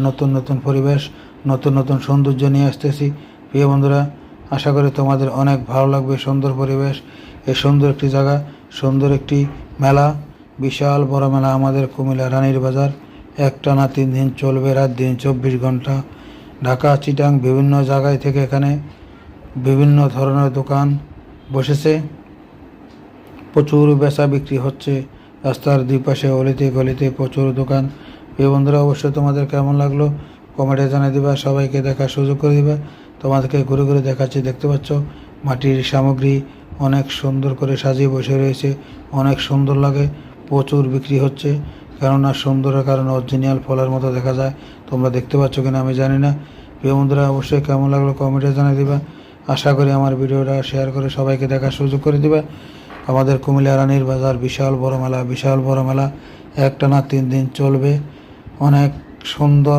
নতুন নতুন পরিবেশ, নতুন নতুন সৌন্দর্য নিয়ে আসতেছি। প্রিয় বন্ধুরা, আশা করি তোমাদের অনেক ভালো লাগবে। সুন্দর পরিবেশ, এই সুন্দর একটি জায়গা, সুন্দর একটি মেলা, বিশাল বড় মেলা আমাদের কুমিল্লা রানীর বাজার। একটানা 3 দিন চলবে, রাত দিন 24 ঘন্টা। ঢাকা, চিটাং বিভিন্ন জায়গায় থেকে এখানে বিভিন্ন ধরনের দোকান বসেছে। প্রচুর বেচা বিক্রি হচ্ছে, রাস্তার দুই পাশে অলিতে গলিতে প্রচুর দোকান। প্রিয় বন্ধুরা, অবশ্যই তোমাদের কেমন লাগলো কমেন্টে জানিয়ে দিবা, সবাইকে দেখার সুযোগ করে দিবা। তোমাদেরকে ঘুরে ঘুরে দেখাচ্ছি, দেখতে পাচ্ছ মাটির সামগ্রী অনেক সুন্দর করে সাজিয়ে বসে রয়েছে, অনেক সুন্দর লাগে। প্রচুর বিক্রি হচ্ছে, কেননা সুন্দরের কারণে অরিজিনাল ফলের মতো দেখা যায়। তোমরা দেখতে পাচ্ছ কিনা আমি জানি না। প্রিয় বন্ধুরা, অবশ্যই কেমন লাগলো কমেন্টে জানিয়ে দিবা। আশা করি আমার ভিডিওটা শেয়ার করে সবাইকে দেখার সুযোগ করে দিবা। আমাদের কুমিল্লা রানীর বাজার বিশাল বড় মেলা, বিশাল বড় মেলা, একটানা 3 দিন চলবে। অনেক সুন্দর